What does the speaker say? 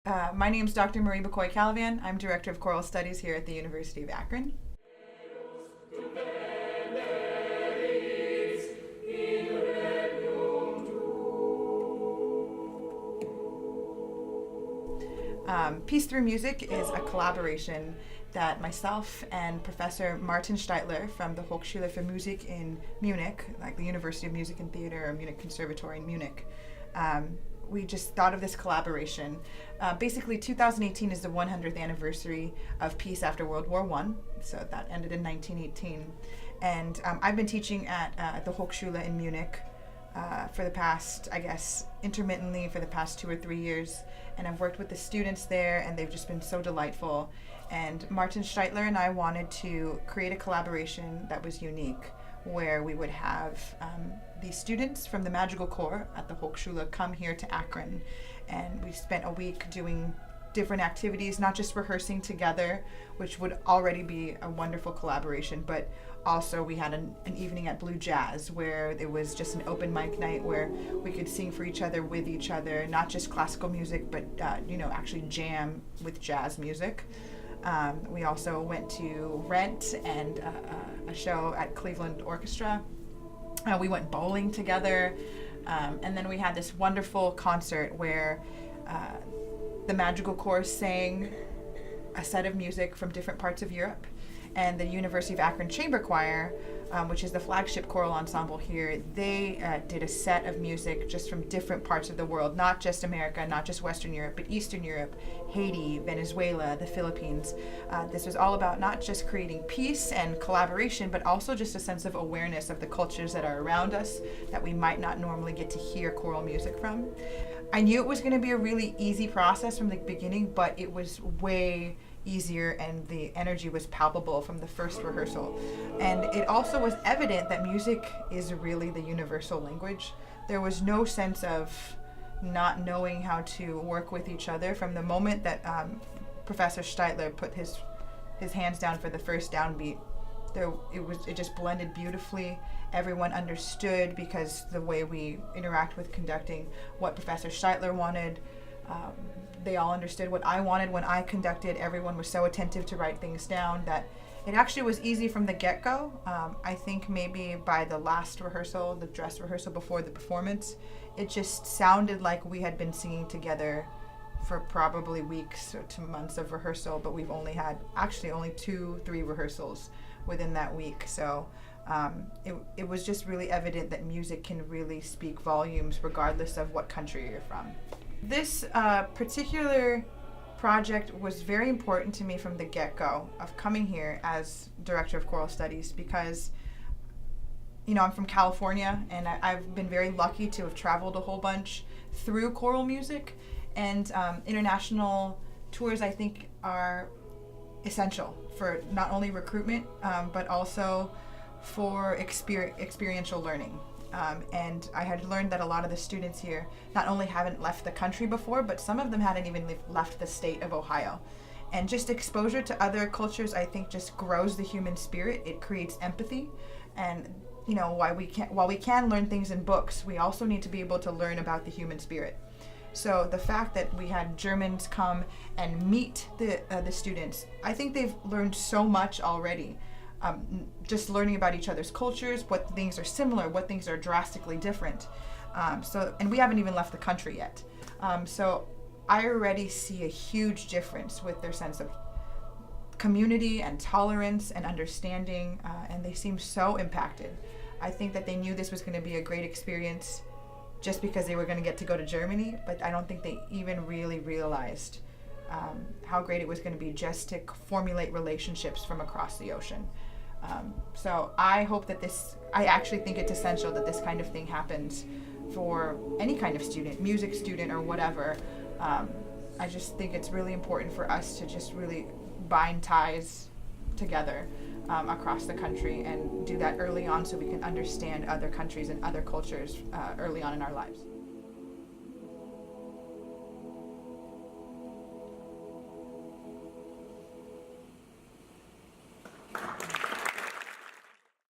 My name is Dr. Marie Bucoy-Calavan. I'm Director of Choral Studies here at the University of Akron. Peace Through Music is a collaboration that myself and Professor Martin Steitler from the Hochschule für Musik in Munich, like the University of Music and Theater or Munich Conservatory in Munich, we just thought of this collaboration. Basically, 2018 is the 100th anniversary of peace after World War I, so that ended in 1918. And I've been teaching at the Hochschule in Munich for the past, intermittently for the past 2 or 3 years. And I've worked with the students there, and they've just been so delightful. And Martin Steitler and I wanted to create a collaboration that was unique, where we would have the students from the Magical Corps at the Hochschule come here to Akron. And we spent a week doing different activities, not just rehearsing together, which would already be a wonderful collaboration, but also we had an evening at Blue Jazz where there was just an open mic night where we could sing for each other, with each other, not just classical music, but actually jam with jazz music. We also went to Rent and a show at Cleveland Orchestra. We went bowling together, and then we had this wonderful concert where the Magical Corps sang a set of music from different parts of Europe, and the University of Akron Chamber Choir, which is the flagship choral ensemble here, they did a set of music just from different parts of the world, not just America, not just Western Europe, but Eastern Europe, Haiti, Venezuela, the Philippines. This was all about not just creating peace and collaboration, but also just a sense of awareness of the cultures that are around us that we might not normally get to hear choral music from. I knew it was going to be a really easy process from the beginning, but it was way easier, and the energy was palpable from the first rehearsal. And it also was evident that music is really the universal language. There was no sense of not knowing how to work with each other from the moment that Professor Steitler put his hands down for the first downbeat. It just blended beautifully. Everyone understood, because the way we interact with conducting, what Professor Steitler wanted. They all understood what I wanted when I conducted. Everyone was so attentive to write things down that it actually was easy from the get-go. I think maybe by the last rehearsal, the dress rehearsal before the performance, it just sounded like we had been singing together for probably weeks to months of rehearsal, but we've only had only 2-3 rehearsals within that week. So it was just really evident that music can really speak volumes regardless of what country you're from. This particular project was very important to me from the get-go of coming here as Director of Choral Studies, because I'm from California, and I've been very lucky to have traveled a whole bunch through choral music, and international tours I think are essential for not only recruitment but also for experiential learning. And I had learned that a lot of the students here not only haven't left the country before, but some of them hadn't even left the state of Ohio. And just exposure to other cultures, I think, just grows the human spirit. It creates empathy. And while we can learn things in books, we also need to be able to learn about the human spirit. So the fact that we had Germans come and meet the students, I think they've learned so much already. Just learning about each other's cultures, what things are similar, what things are drastically different. And we haven't even left the country yet. So I already see a huge difference with their sense of community and tolerance and understanding, and they seem so impacted. I think that they knew this was going to be a great experience just because they were going to get to go to Germany, but I don't think they even really realized how great it was going to be just to formulate relationships from across the ocean. So I hope that I actually think it's essential that this kind of thing happens for any kind of student, music student or whatever. I just think it's really important for us to just really bind ties together across the country and do that early on so we can understand other countries and other cultures early on in our lives.